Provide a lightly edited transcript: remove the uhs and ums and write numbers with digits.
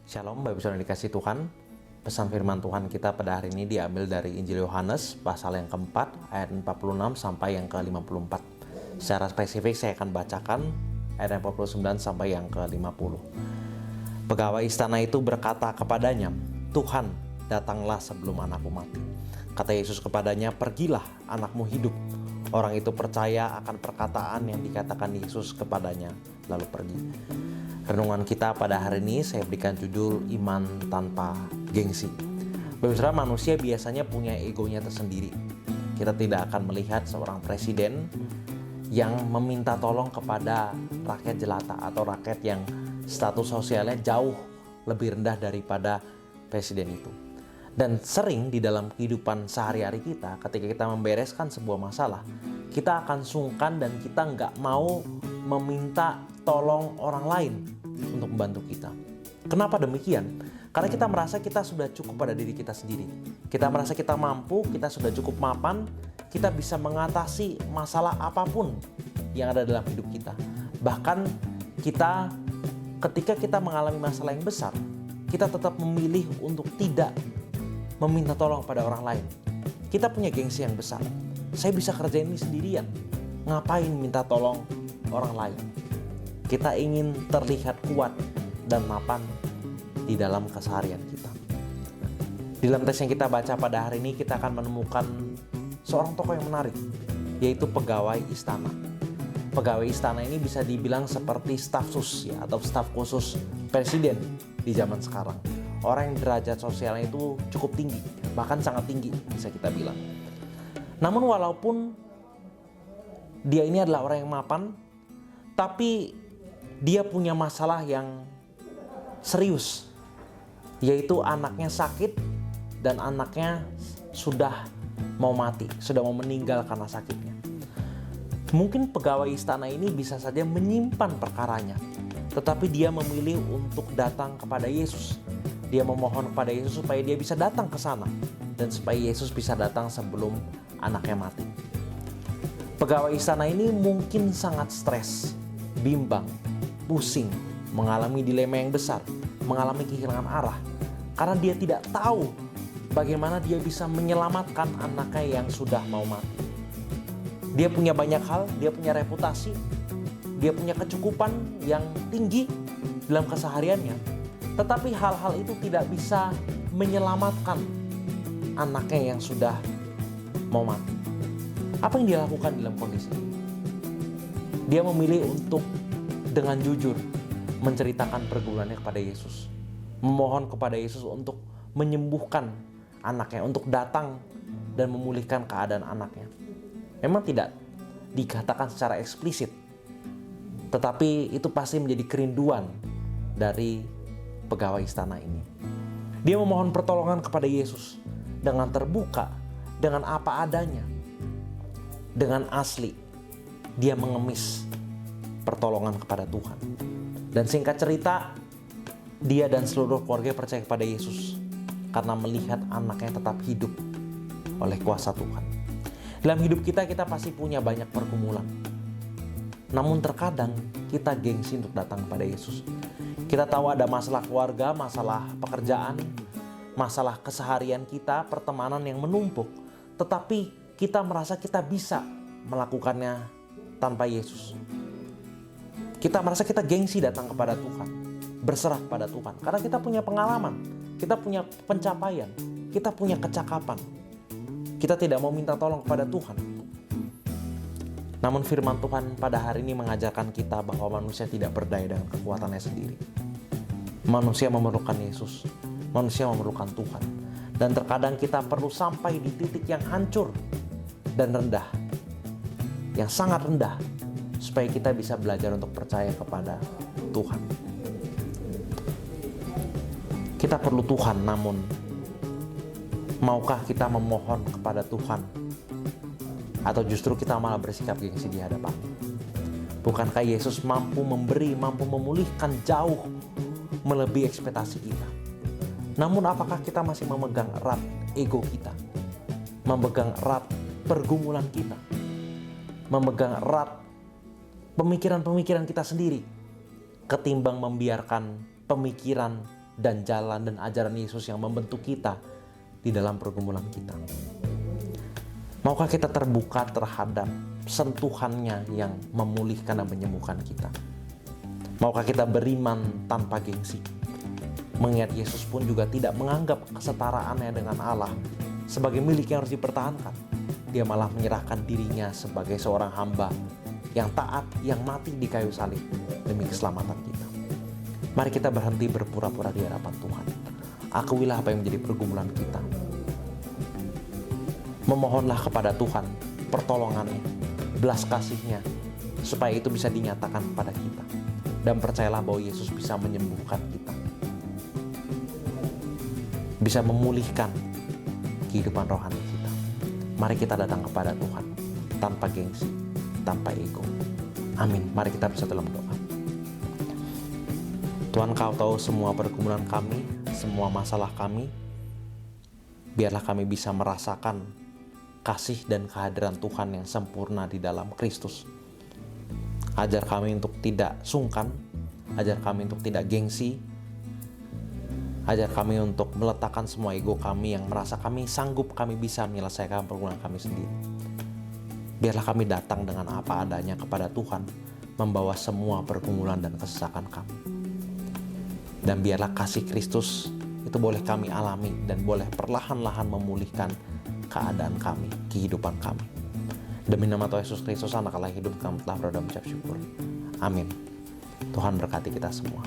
Shalom, Bapak Ibu yang dikasih Tuhan. Pesan firman Tuhan kita pada hari ini diambil dari Injil Yohanes pasal yang keempat ayat 46 sampai yang ke-54. Secara spesifik saya akan bacakan ayat 49 sampai yang ke-50. Pegawai istana itu berkata kepadanya, "Tuhan, datanglah sebelum anakku mati." Kata Yesus kepadanya, "Pergilah, anakmu hidup." Orang itu percaya akan perkataan yang dikatakan Yesus kepadanya, lalu pergi. Renungan kita pada hari ini saya berikan judul Iman Tanpa Gengsi. Saudara, manusia biasanya punya egonya tersendiri. Kita tidak akan melihat seorang presiden yang meminta tolong kepada rakyat jelata atau rakyat yang status sosialnya jauh lebih rendah daripada presiden itu. Dan sering di dalam kehidupan sehari-hari kita, ketika kita membereskan sebuah masalah, kita akan sungkan dan kita nggak mau meminta tolong orang lain untuk membantu kita. Kenapa demikian? Karena kita merasa kita sudah cukup pada diri kita sendiri. Kita merasa kita mampu, kita sudah cukup mapan, kita bisa mengatasi masalah apapun yang ada dalam hidup kita. Bahkan ketika kita mengalami masalah yang besar, kita tetap memilih untuk tidak meminta tolong pada orang lain. Kita punya gengsi yang besar. Saya bisa kerjain ini sendirian. Ngapain minta tolong orang lain? Kita ingin terlihat kuat dan mapan di dalam keseharian kita. Di dalam teks yang kita baca pada hari ini, kita akan menemukan seorang tokoh yang menarik, yaitu pegawai istana. Pegawai istana ini bisa dibilang seperti staf sus atau staf khusus presiden di zaman sekarang. Orang yang derajat sosialnya itu cukup tinggi, bahkan sangat tinggi bisa kita bilang. Namun walaupun dia ini adalah orang yang mapan, tapi dia punya masalah yang serius, yaitu anaknya sakit dan anaknya sudah mau mati, sudah mau meninggal karena sakitnya. Mungkin pegawai istana ini bisa saja menyimpan perkaranya, tetapi dia memilih untuk datang kepada Yesus. Dia memohon kepada Yesus supaya dia bisa datang ke sana dan supaya Yesus bisa datang sebelum anaknya mati. Pegawai istana ini mungkin sangat stres, bimbang, pusing, mengalami dilema yang besar, mengalami kehilangan arah, karena dia tidak tahu bagaimana dia bisa menyelamatkan anaknya yang sudah mau mati. Dia punya banyak hal, dia punya reputasi, dia punya kecukupan yang tinggi dalam kesehariannya, tetapi hal-hal itu tidak bisa menyelamatkan anaknya yang sudah mau mati. Apa yang dia lakukan dalam kondisi ini? Dia memilih untuk dengan jujur menceritakan pergumulannya kepada Yesus. Memohon kepada Yesus untuk menyembuhkan anaknya, untuk datang dan memulihkan keadaan anaknya. Memang tidak dikatakan secara eksplisit, tetapi itu pasti menjadi kerinduan dari pegawai istana ini. Dia memohon pertolongan kepada Yesus dengan terbuka, dengan apa adanya, dengan asli. Dia mengemis pertolongan kepada Tuhan. Dan singkat cerita, dia dan seluruh keluarga percaya kepada Yesus karena melihat anaknya tetap hidup oleh kuasa Tuhan. Dalam hidup kita pasti punya banyak pergumulan. Namun terkadang kita gengsi untuk datang kepada Yesus. Kita tahu ada masalah keluarga, masalah pekerjaan, masalah keseharian kita, pertemanan yang menumpuk. Tetapi kita merasa kita bisa melakukannya tanpa Yesus. Kita merasa kita gengsi datang kepada Tuhan, berserah kepada Tuhan. Karena kita punya pengalaman, kita punya pencapaian, kita punya kecakapan. Kita tidak mau minta tolong kepada Tuhan. Namun firman Tuhan pada hari ini mengajarkan kita bahwa manusia tidak berdaya dengan kekuatannya sendiri. Manusia memerlukan Yesus, manusia memerlukan Tuhan. Dan terkadang kita perlu sampai di titik yang hancur dan rendah, yang sangat rendah, supaya kita bisa belajar untuk percaya kepada Tuhan. Kita perlu Tuhan, namun maukah kita memohon kepada Tuhan? Atau justru kita malah bersikap gengsi di hadapannya? Bukankah Yesus mampu memberi, mampu memulihkan jauh melebihi ekspektasi kita? Namun apakah kita masih memegang erat ego kita? Memegang erat pergumulan kita? Memegang erat pemikiran-pemikiran kita sendiri, ketimbang membiarkan pemikiran dan jalan dan ajaran Yesus yang membentuk kita di dalam pergumulan kita. Maukah kita terbuka terhadap sentuhannya yang memulihkan dan menyembuhkan kita? Maukah kita beriman tanpa gengsi? Mengingat Yesus pun juga tidak menganggap kesetaraannya dengan Allah sebagai milik yang harus dipertahankan. Dia malah menyerahkan dirinya sebagai seorang hamba yang taat, yang mati di kayu salib demi keselamatan kita. Mari kita berhenti berpura-pura di hadapan Tuhan. Akuilah apa yang menjadi pergumulan kita. Memohonlah kepada Tuhan pertolongannya, belas kasih-Nya, supaya itu bisa dinyatakan kepada kita. Dan percayalah bahwa Yesus bisa menyembuhkan kita, bisa memulihkan kehidupan rohani kita. Mari kita datang kepada Tuhan tanpa gengsi, tanpa ego. Amin. Mari kita bersatu dalam doa. Tuhan, Kau tahu semua pergumulan kami, semua masalah kami. Biarlah kami bisa merasakan kasih dan kehadiran Tuhan yang sempurna di dalam Kristus. Ajar kami untuk tidak sungkan, ajar kami untuk tidak gengsi, ajar kami untuk meletakkan semua ego kami yang merasa kami sanggup, kami bisa menyelesaikan pergumulan kami sendiri. Biarlah kami datang dengan apa adanya kepada Tuhan, membawa semua pergumulan dan kesesakan kami. Dan biarlah kasih Kristus itu boleh kami alami dan boleh perlahan-lahan memulihkan keadaan kami, kehidupan kami. Demi nama Tuhan Yesus Kristus, Anak Allah hidup, kami telah berdoa mengucap syukur. Amin. Tuhan berkati kita semua.